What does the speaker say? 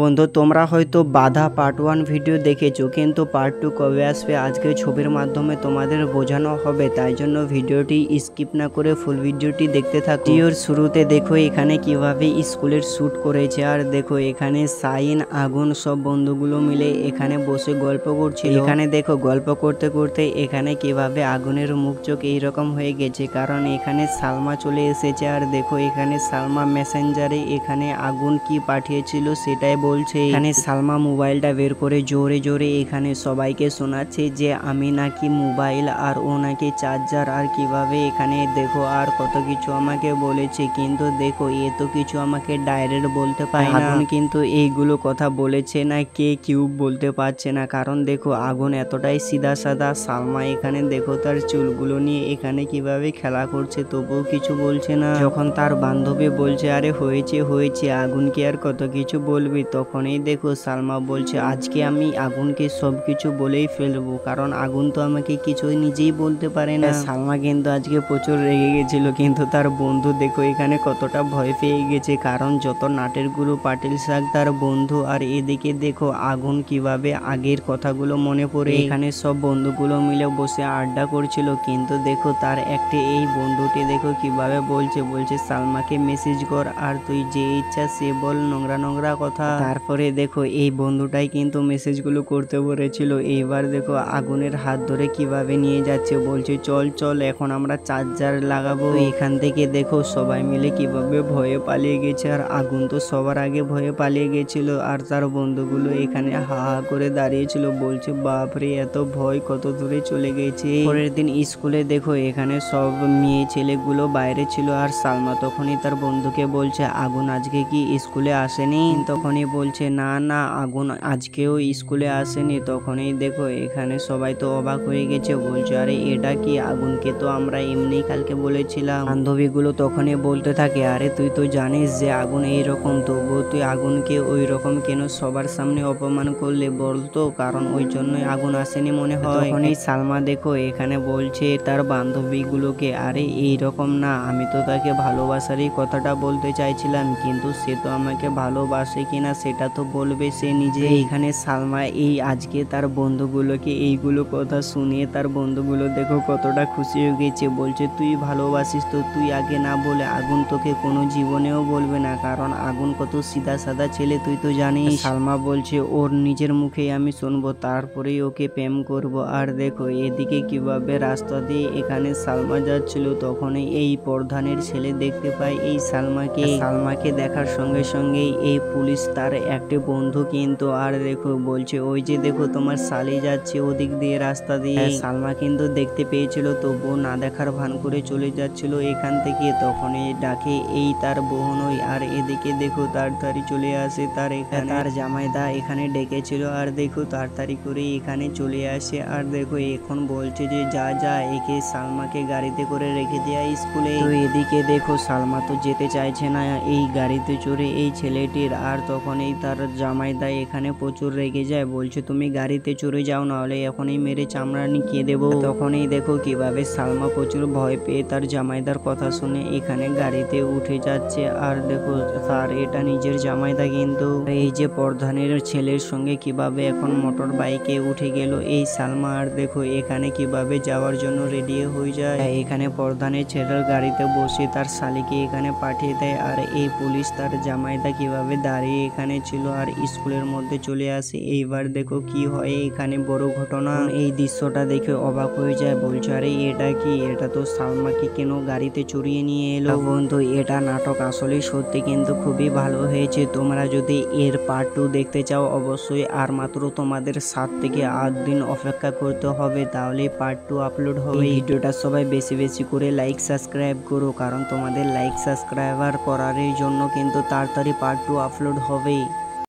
বন্ধু তোমরা হয়তো বাধা পার্ট 1 ভিডিও দেখেছো, কিন্তু পার্ট 2 কবে আসবে আজকে ছবির মাধ্যমে তোমাদের বোঝানো হবে। তাই জন্য ভিডিওটি স্কিপ না করে ফুল ভিডিওটি দেখতে থাকো। ভিডিওর শুরুতে দেখো এখানে কিভাবে স্কুলের শ্যুট করেছে, আর দেখো এখানে সাইন আগুন সব বন্ধুগুলো মিলে এখানে বসে গল্প করছিল। এখানে দেখো গল্প করতে করতে এখানে কিভাবে আগুনের মুখ চোখ এইরকম হয়ে গেছে, কারণ এখানে সালমা চলে এসেছে। আর দেখো এখানে সালমা মেসেঞ্জারে এখানে আগুন কি পাঠিয়েছিল সেটাই বলছে। এখানে সালমা মোবাইলটা বের করে জোরে জোরে এখানে সবাইকে শোনাচ্ছে যে আমি নাকি মোবাইল আর ও নাকি চার্জার, আর কিভাবে এখানে দেখো আর কত কিছু আমাকে বলেছে। কিন্তু দেখো এ তো কিছু আমাকে ডাইরেক্ট বলতে পারে না। আগুন কিন্তু এইগুলো কথা বলেছে না কে কিউব বলতে পারছে না, কারণ দেখো আগুন এতটাই সিধা সাদা। সালমা এখানে দেখো তার চুলগুলো নিয়ে এখানে কিভাবে খেলা করছে, তবুও কিছু বলছে না। যখন তার বান্ধবী বলছে আরে হয়েছে হয়েছে আগুনকে আর কত কিছু বলবি, তখনই দেখো সালমা বলছে আজকে আমি আগুনকে সবকিছু বলেই ফেলবো, কারণ আগুন তো আমাকে কিছু নিজেই বলতে পারে না। সালমা কিন্তু আজকে প্রচুর রেগে গেছিল, কিন্তু তার বন্ধু দেখো এখানে কতটা ভয় পেয়ে গেছে, কারণ যত নাটের গুরু পাটিল শাক তার বন্ধু। আর এদিকে দেখো আগুন কিভাবে আগের কথাগুলো মনে পড়ে এখানে সব বন্ধুগুলো মিলে বসে আড্ডা করছিল। কিন্তু দেখো তার একটি এই বন্ধুটি দেখো কিভাবে বলছে সালমাকে মেসেজ কর আর তুই যে ইচ্ছা সে বল নোংরা নোংরা কথা। তারপরে দেখো এই বন্ধুটাই কিন্তু মেসেজগুলো করতে বলেছিল। এইবার দেখো আগুনের হাত ধরে কিভাবে নিয়ে যাচ্ছে, বলছে চল চল এখন আমরা চার্জার লাগাবো। এখান থেকে দেখো সবাই মিলে কিভাবে ভয়ে পালিয়ে গেছে, আর আগুন তো সবার আগে ভয়ে পালিয়ে গেছিল। আর তার বন্ধুগুলো এখানে হা হা করে দাঁড়িয়েছিল, বলছে বাপরে এত ভয় কত দূরে চলে গেছে। পরের দিন স্কুলে দেখো এখানে সব মেয়ে ছেলেগুলো বাইরে ছিল, আর সালমা তখনই তার বন্ধুকে বলছে আগুন আজকে কি স্কুলে আসেনি? তখনই বলছে না না আগুন আজকেও স্কুলে আসেনি। তখনই দেখো এখানে সবাই তো অবাক হয়ে গেছে, বলছে আরে এটা কি, আগুনকে তো আমরা এমনি কালকে বলেছিলাম। বান্ধবীগুলো তখনই বলতে থাকে আরে তুই তো জানিস যে আগুন এইরকম, তবুও তুই আগুনকে ওই রকম কেন সবার সামনে অপমান করলে বলতো, কারণ ওই জন্যই আগুন আসেনি মনে হয়। তখনই সালমা দেখো এখানে বলছে তার বান্ধবীগুলোকে আরে এইরকম না, আমি তো তাকে ভালোবাসারই কথাটা বলতে চাইছিলাম, কিন্তু সে তো আমাকে ভালোবাসে কিনা সেটা তো বলবে সে নিজে। এখানে সালমা এই আজকে তার বন্ধুগুলোকে এইগুলো কথা শুনিয়ে তার বন্ধুগুলো দেখো কতটা খুশি হয়ে গেছে, বলছে তুই ভালোবাসিস তো তুই আগে না বলে আগুন তোকে কোনো জীবনেও বলবে না, কারণ আগুন কত সিধা সাদা ছেলে তুই তো জানিস। সালমা বলছে ওর নিজের মুখেই আমি শুনবো তারপরেই ওকে প্রেম করব। আর দেখো এদিকে কিভাবে রাস্তা দিয়ে এখানে সালমা যাচ্ছিল, তখনই এই প্রধানের ছেলে দেখতে পায় এই সালমাকে দেখার সঙ্গে সঙ্গেই এই পুলিশ তার একটি বন্ধু কিন্তু। আর দেখো বলছে ওই যে দেখো তোমার শালি যাচ্ছে ওদিক দিয়ে রাস্তা দিয়ে। সালমা কিন্তু দেখতে পেয়েছিল, তবুও না দেখার ভান করে চলে যাচ্ছিল এখান থেকে। তখনই ডাকে এই তার বোনই, আর এদিকে দেখো তাড়াতাড়ি চলে আসে তার জামাইদা এখানে ডেকেছিল, আর দেখো তাড়াতাড়ি করে এখানে চলে আসে। আর দেখো এখন বলছে যে যা যা একে সালমাকে গাড়িতে করে রেখে দেয়া স্কুলে। তো এদিকে দেখো সালমা তো যেতে চাইছে না এই গাড়িতে চড়ে এই ছেলেটির, আর তখনই তার জামাইদা এখানে প্রচুর রেগে যায়, বলছে তুমি গাড়িতে চড়ে যাও নাহলে এখনই মেরে চামড়া নিকিয়ে দেবো। তখনই দেখো কিভাবে সালমা প্রচুর ভয় পেয়ে তার জামাইদার কথা শুনে এখানে গাড়িতে উঠে যাচ্ছে। আর দেখো তার এটা নিজের জামাইদা, কিন্তু এই যে প্রধানের ছেলের সঙ্গে কিভাবে এখন মোটর বাইকে উঠে গেল এই সালমা। আর দেখো এখানে কিভাবে যাওয়ার জন্য রেডি হয়ে যায়, এখানে প্রধানের ছেলের গাড়িতে বসে তার শালিকে এখানে পাঠিয়ে দেয়। আর এই পুলিশ তার জামাইদা কিভাবে দাঁড়িয়ে এখানে ছিল আর স্কুলের মধ্যে চলে আসে। এইবার দেখো কি হয় এখানে বড় ঘটনা। এই দৃশ্যটা দেখে অবাক হয়ে যায়, বলছে আরে এটা কি, এটা তো সালমাকে কেন গাড়িতে চড়িয়ে নিয়ে এলো। বন্ধু এটা নাটক আসলে সত্যি কিন্তু খুবই ভালো হয়েছে। তোমরা যদি এর পার্ট 2 দেখতে চাও অবশ্যই আর মাত্র তোমাদের 7 থেকে 8 দিন অপেক্ষা করতে হবে, তাহলে পার্ট 2 আপলোড হবে। ভিডিওটা সবাই বেশি বেশি করে লাইক সাবস্ক্রাইব করো, কারণ তোমাদের লাইক সাবস্ক্রাইবার করার জন্য কিন্তু তাড়াতাড়ি পার্ট 2 আপলোড হবে।